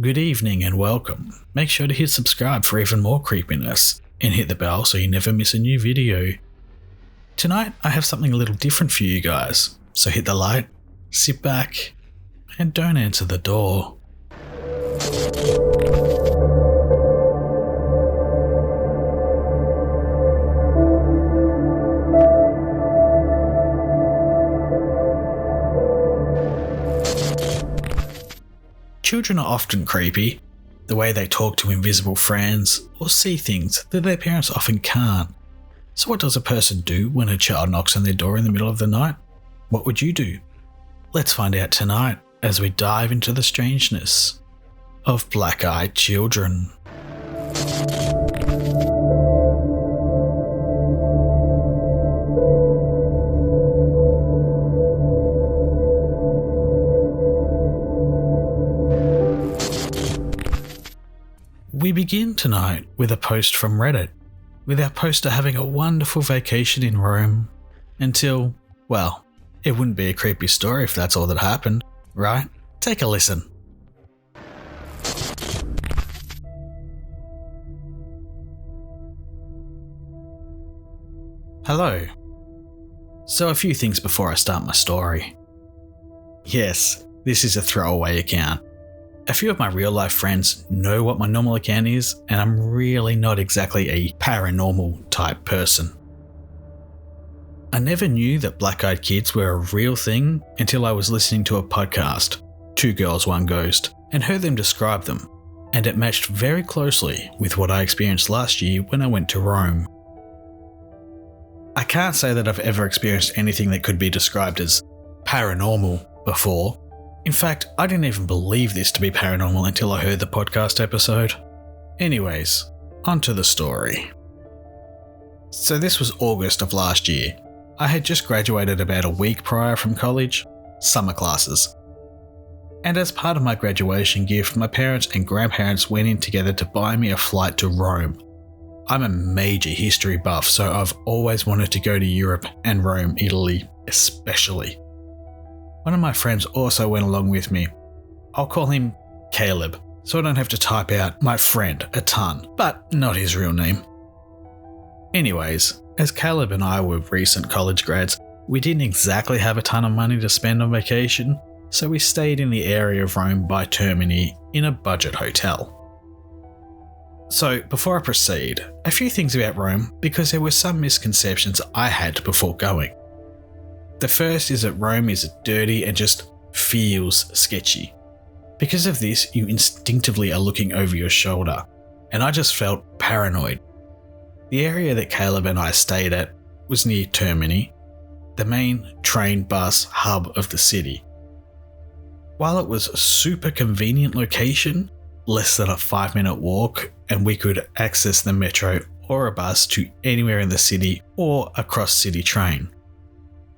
Good evening and welcome. Make sure to hit subscribe for even more creepiness and hit the bell so you never miss a new video. Tonight I have something a little different for you guys, so hit the light, sit back, and don't answer the door. Children are often creepy, the way they talk to invisible friends or see things that their parents often can't. So what does a person do when a child knocks on their door in the middle of the night? What would you do? Let's find out tonight as we dive into the strangeness of black-eyed children. We begin tonight with a post from Reddit, with our poster having a wonderful vacation in Rome until, well, it wouldn't be a creepy story if that's all that happened, right? Take a listen. Hello. So a few things before I start my story. Yes, this is a throwaway account. A few of my real life friends know what my normal account is, and I'm really not exactly a paranormal type person. I never knew that black-eyed kids were a real thing until I was listening to a podcast, 2 Girls, 1 Ghost, and heard them describe them, and it matched very closely with what I experienced last year when I went to Rome. I can't say that I've ever experienced anything that could be described as paranormal before. In fact, I didn't even believe this to be paranormal until I heard the podcast episode. Anyways, onto the story. So this was August of last year. I had just graduated about a week prior from college, summer classes. And as part of my graduation gift, my parents and grandparents went in together to buy me a flight to Rome. I'm a major history buff, so I've always wanted to go to Europe and Rome, Italy, especially. One of my friends also went along with me. I'll call him Caleb, so I don't have to type out my friend a ton, but not his real name. Anyways, as Caleb and I were recent college grads, we didn't exactly have a ton of money to spend on vacation, so we stayed in the area of Rome by Termini in a budget hotel. So before I proceed, a few things about Rome because there were some misconceptions I had before going. The first is that Rome is dirty and just feels sketchy. Because of this, you instinctively are looking over your shoulder, and I just felt paranoid. The area that Caleb and I stayed at was near Termini, the main train bus hub of the city. While it was a super convenient location, less than a 5-minute walk, and we could access the metro or a bus to anywhere in the city or a cross-city train.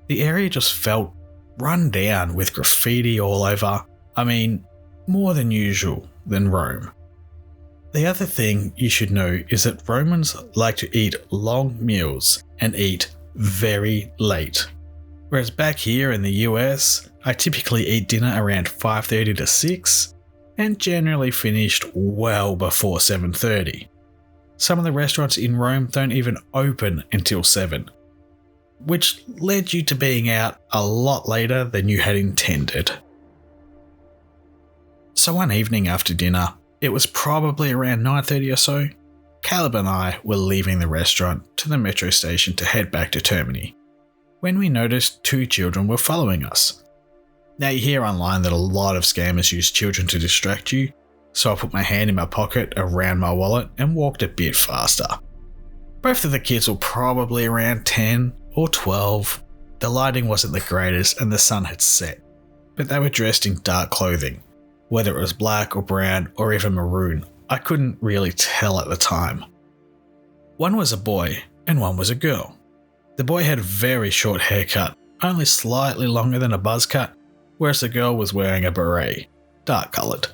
The area just felt run down with graffiti all over. I mean, more than usual than Rome. The other thing you should know is that Romans like to eat long meals and eat very late. Whereas back here in the US, I typically eat dinner around 5:30 to 6 and generally finished well before 7:30. Some of the restaurants in Rome don't even open until 7. Which led you to being out a lot later than you had intended. So one evening after dinner, it was probably around 9:30 or so, Caleb and I were leaving the restaurant to the metro station to head back to Termini, when we noticed 2 children were following us. Now you hear online that a lot of scammers use children to distract you, so I put my hand in my pocket around my wallet and walked a bit faster. Both of the kids were probably around 10 or 12. The lighting wasn't the greatest and the sun had set, but they were dressed in dark clothing. Whether it was black or brown or even maroon, I couldn't really tell at the time. One was a boy and one was a girl. The boy had a very short haircut, only slightly longer than a buzz cut, whereas the girl was wearing a beret, dark coloured,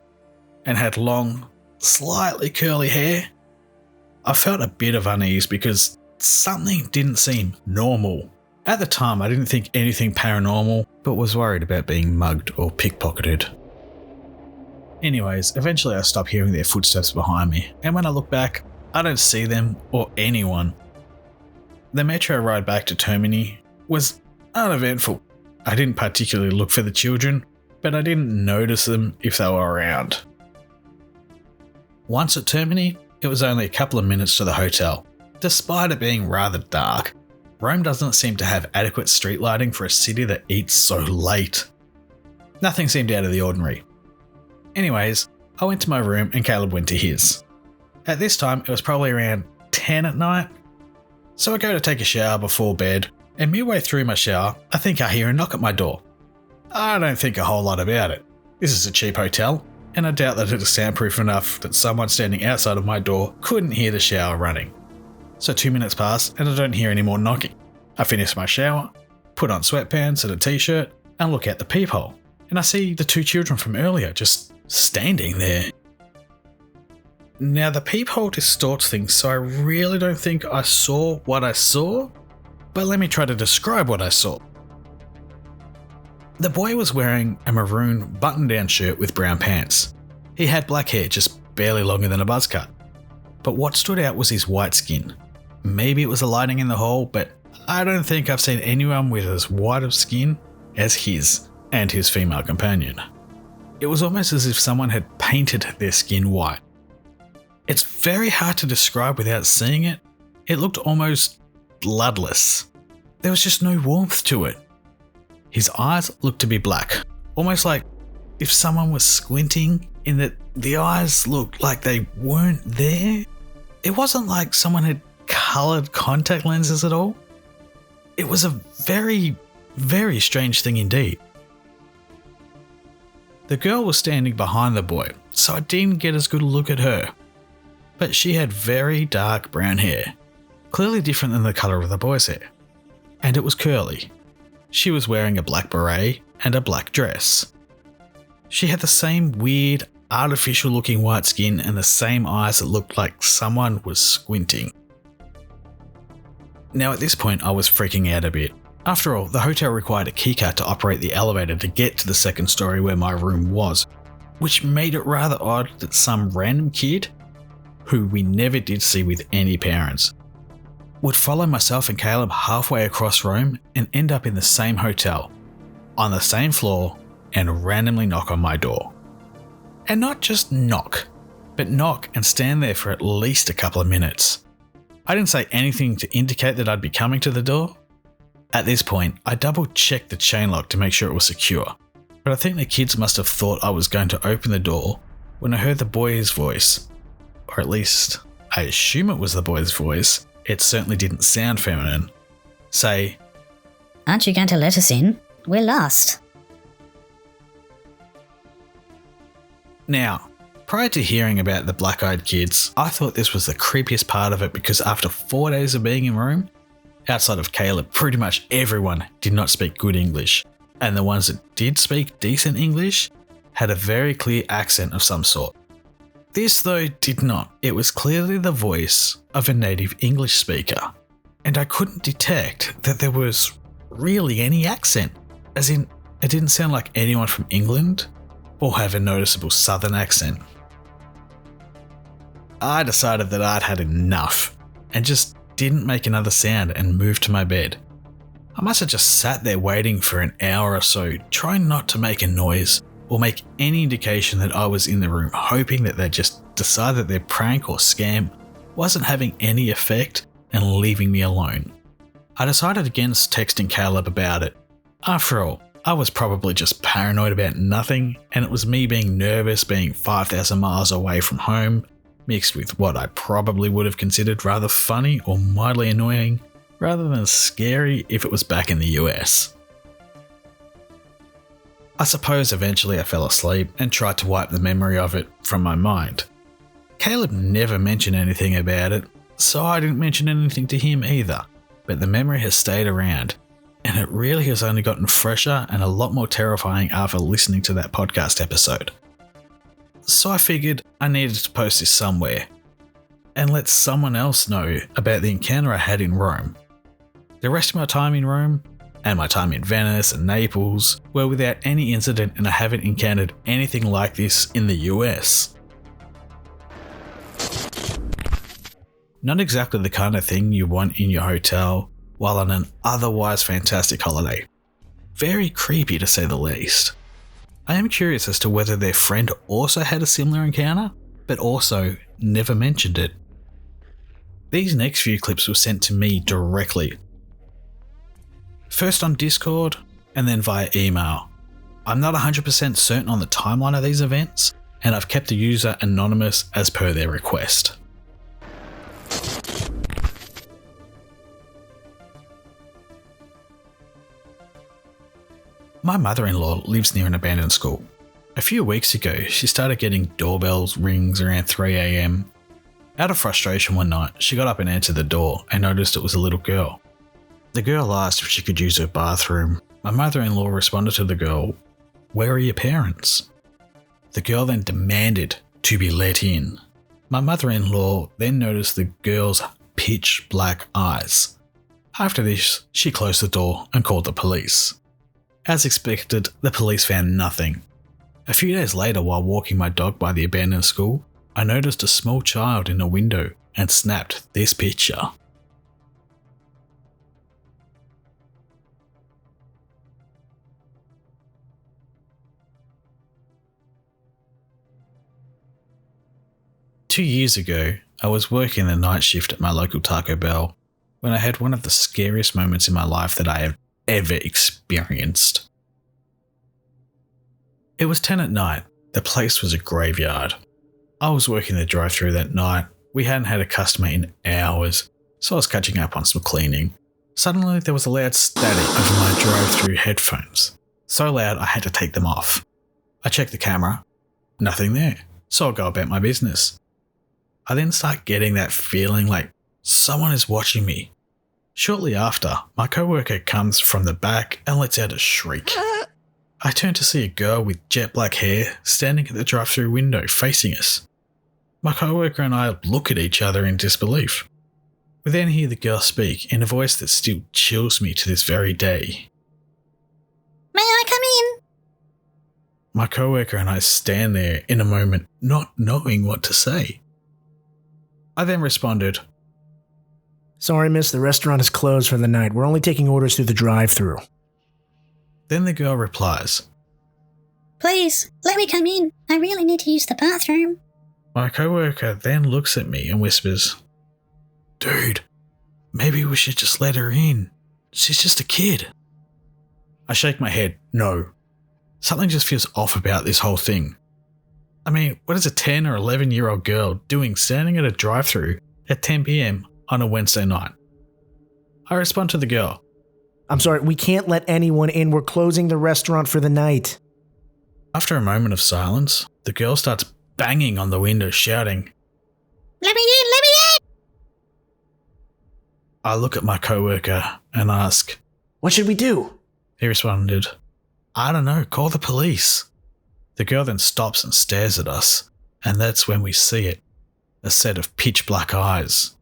and had long, slightly curly hair. I felt a bit of unease because something didn't seem normal. At the time, I didn't think anything paranormal, but was worried about being mugged or pickpocketed. Anyways, eventually I stop hearing their footsteps behind me, and when I look back, I don't see them or anyone. The metro ride back to Termini was uneventful. I didn't particularly look for the children, but I didn't notice them if they were around. Once at Termini, it was only a couple of minutes to the hotel. Despite it being rather dark, Rome doesn't seem to have adequate street lighting for a city that eats so late. Nothing seemed out of the ordinary. Anyways, I went to my room and Caleb went to his. At this time, it was probably around 10 at night. So I go to take a shower before bed, and midway through my shower, I think I hear a knock at my door. I don't think a whole lot about it. This is a cheap hotel, and I doubt that it is soundproof enough that someone standing outside of my door couldn't hear the shower running. So 2 minutes pass and I don't hear any more knocking. I finish my shower, put on sweatpants and a t-shirt, and look out the peephole, and I see the 2 children from earlier just standing there. Now the peephole distorts things, so I really don't think I saw what I saw, but let me try to describe what I saw. The boy was wearing a maroon button-down shirt with brown pants. He had black hair, just barely longer than a buzz cut. But what stood out was his white skin. Maybe it was the lighting in the hall, but I don't think I've seen anyone with as white of skin as his and his female companion. It was almost as if someone had painted their skin white. It's very hard to describe without seeing it. It looked almost bloodless. There was just no warmth to it. His eyes looked to be black, almost like if someone was squinting in that the eyes looked like they weren't there. It wasn't like someone had coloured contact lenses at all. It was a very, very strange thing indeed. The girl was standing behind the boy, so I didn't get as good a look at her. But she had very dark brown hair, clearly different than the colour of the boy's hair. And it was curly. She was wearing a black beret and a black dress. She had the same weird, artificial looking white skin and the same eyes that looked like someone was squinting. Now at this point I was freaking out a bit. After all, the hotel required a keycard to operate the elevator to get to the second story where my room was, which made it rather odd that some random kid, who we never did see with any parents, would follow myself and Caleb halfway across Rome and end up in the same hotel, on the same floor, and randomly knock on my door. And not just knock, but knock and stand there for at least a couple of minutes. I didn't say anything to indicate that I'd be coming to the door. At this point, I double checked the chain lock to make sure it was secure, but I think the kids must have thought I was going to open the door when I heard the boy's voice, or at least I assume it was the boy's voice. It certainly didn't sound feminine. Say, "Aren't you going to let us in? We're lost." Now, prior to hearing about the black-eyed kids, I thought this was the creepiest part of it because after 4 days of being in Rome, outside of Caleb, pretty much everyone did not speak good English, and the ones that did speak decent English had a very clear accent of some sort. This, though, did not. It was clearly the voice of a native English speaker, and I couldn't detect that there was really any accent, as in, it didn't sound like anyone from England or have a noticeable southern accent. I decided that I'd had enough and just didn't make another sound and moved to my bed. I must have just sat there waiting for an hour or so, trying not to make a noise or make any indication that I was in the room, hoping that they'd just decide that their prank or scam wasn't having any effect and leaving me alone. I decided against texting Caleb about it. After all, I was probably just paranoid about nothing, and it was me being nervous being 5,000 miles away from home, mixed with what I probably would have considered rather funny or mildly annoying, rather than scary if it was back in the US. I suppose eventually I fell asleep and tried to wipe the memory of it from my mind. Caleb never mentioned anything about it, so I didn't mention anything to him either, but the memory has stayed around, and it really has only gotten fresher and a lot more terrifying after listening to that podcast episode. So I figured I needed to post this somewhere, and let someone else know about the encounter I had in Rome. The rest of my time in Rome and my time in Venice and Naples were without any incident, and I haven't encountered anything like this in the US. Not exactly the kind of thing you want in your hotel while on an otherwise fantastic holiday. Very creepy to say the least. I am curious as to whether their friend also had a similar encounter, but also never mentioned it. These next few clips were sent to me directly. First on Discord, and then via email. I'm not 100% certain on the timeline of these events, and I've kept the user anonymous as per their request. My mother-in-law lives near an abandoned school. A few weeks ago, she started getting doorbells rings around 3 a.m. Out of frustration one night, she got up and answered the door and noticed it was a little girl. The girl asked if she could use her bathroom. My mother-in-law responded to the girl, "Where are your parents?" The girl then demanded to be let in. My mother-in-law then noticed the girl's pitch black eyes. After this, she closed the door and called the police. As expected, the police found nothing. A few days later, while walking my dog by the abandoned school, I noticed a small child in a window and snapped this picture. Two years ago, I was working the night shift at my local Taco Bell when I had one of the scariest moments in my life that I have ever experienced. It was 10 at night. The place was a graveyard. I was working the drive-thru that night. We hadn't had a customer in hours, so I was catching up on some cleaning. Suddenly there was a loud static over my drive-thru headphones. So loud I had to take them off. I checked the camera. Nothing there, so I'll go about my business. I then start getting that feeling like someone is watching me. Shortly after, my coworker comes from the back and lets out a shriek. I turn to see a girl with jet black hair standing at the drive-thru window facing us. My coworker and I look at each other in disbelief. We then hear the girl speak in a voice that still chills me to this very day. May I come in? My coworker and I stand there in a moment, not knowing what to say. I then responded, "Sorry, miss, the restaurant is closed for the night. We're only taking orders through the drive-thru." Then the girl replies, Please, let me come in. I really need to use the bathroom. My coworker then looks at me and whispers, "Dude, maybe we should just let her in. She's just a kid." I shake my head, no. Something just feels off about this whole thing. I mean, what is a 10 or 11-year-old girl doing standing at a drive-thru at 10 p.m. on a Wednesday night? I respond to the girl, "I'm sorry, we can't let anyone in. We're closing the restaurant for the night." After a moment of silence, the girl starts banging on the window, shouting, Let me in, let me in! I look at my coworker and ask, "What should we do?" He responded, "I don't know, call the police." The girl then stops and stares at us, and that's when we see it, a set of pitch black eyes.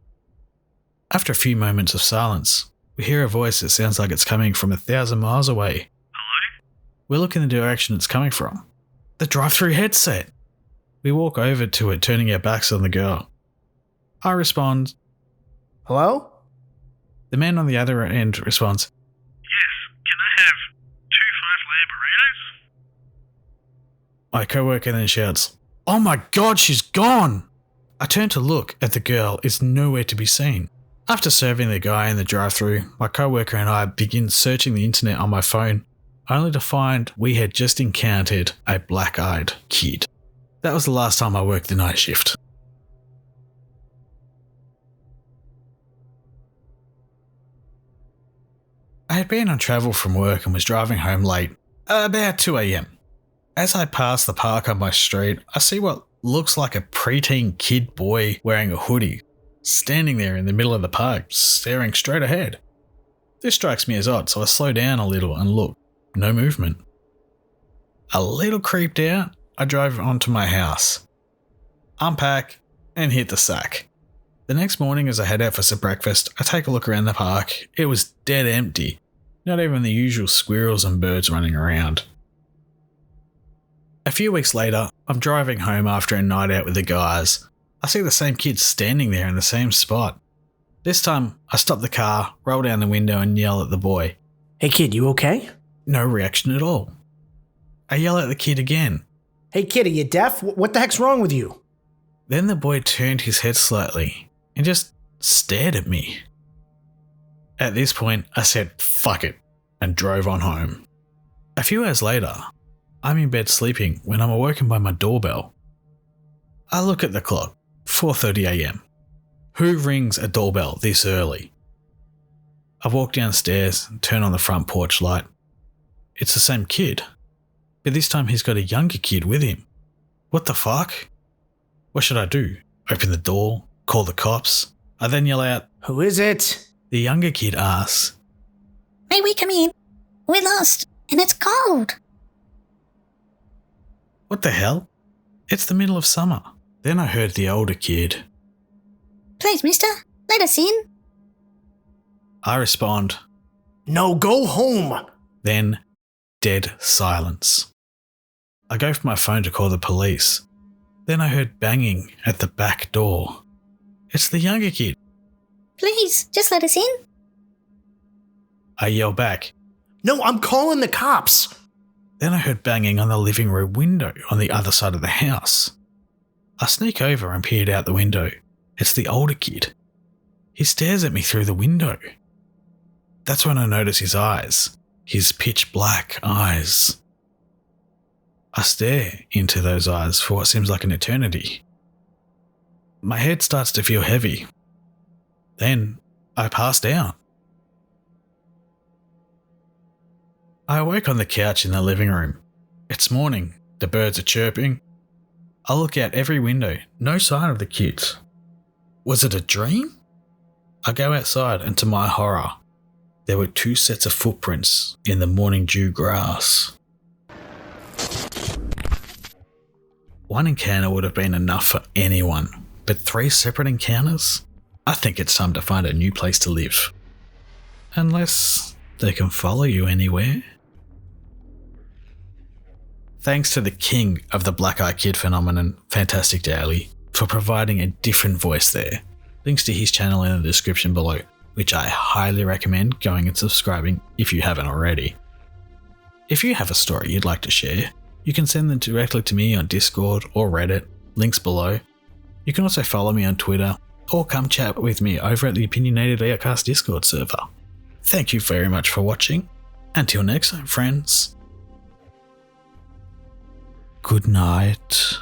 After a few moments of silence, we hear a voice that sounds like it's coming from 1,000 miles away. Hello? We look in the direction it's coming from. The drive-thru headset. We walk over to it, turning our backs on the girl. I respond. "Hello?" The man on the other end responds, Yes, can I have 2 5-layer burritos? My coworker then shouts, "Oh my god, she's gone!" I turn to look at the girl. It's nowhere to be seen. After serving the guy in the drive-thru, my coworker and I begin searching the internet on my phone, only to find we had just encountered a black-eyed kid. That was the last time I worked the night shift. I had been on travel from work and was driving home late, about 2 a.m. As I pass the park on my street, I see what looks like a preteen kid boy wearing a hoodie, standing there in the middle of the park, staring straight ahead. This strikes me as odd, so I slow down a little and look. No movement. A little creeped out, I drove onto my house, unpack, and hit the sack. The next morning as I head out for some breakfast, I take a look around the park. It was dead empty. Not even the usual squirrels and birds running around. A few weeks later, I'm driving home after a night out with the guys. I see the same kid standing there in the same spot. This time, I stop the car, roll down the window and yell at the boy. Hey kid, you okay? No reaction at all. I yell at the kid again. Hey kid, are you deaf? What the heck's wrong with you? Then the boy turned his head slightly and just stared at me. At this point, I said, fuck it, and drove on home. A few hours later, I'm in bed sleeping when I'm awoken by my doorbell. I look at the clock, 4:30 a.m. Who rings a doorbell this early? I walk downstairs and turn on the front porch light. It's the same kid, but this time he's got a younger kid with him. What the fuck? What should I do? Open the door? Call the cops? I then yell out, Who is it? The younger kid asks, May we come in? We're lost, and it's cold. What the hell? It's the middle of summer. Then I heard the older kid. Please, mister, let us in. I respond, No, go home. then dead silence. I go for my phone to call the police. Then I heard banging at the back door. It's the younger kid. Please, just let us in. I yell back. No, I'm calling the cops. Then I heard banging on the living room window on the other side of the house. I sneak over and peered out the window. It's the older kid. He stares at me through the window. That's when I notice his eyes. His pitch black eyes. I stare into those eyes for what seems like an eternity. My head starts to feel heavy. Then I pass out. I awoke on the couch in the living room. It's morning. The birds are chirping. I look out every window. No sign of the kids. Was it a dream? I go outside and to my horror, there were 2 sets of footprints in the morning dew grass. One encounter would have been enough for anyone, but 3 separate encounters? I think it's time to find a new place to live. Unless they can follow you anywhere. Thanks to the king of the Black Eye Kid phenomenon, Fantastic Daily, for providing a different voice there. Links to his channel in the description below, which I highly recommend going and subscribing if you haven't already. If you have a story you'd like to share, you can send them directly to me on Discord or Reddit, links below. You can also follow me on Twitter or come chat with me over at the Opinionated Outcast Discord server. Thank you very much for watching. Until next time, friends. Good night.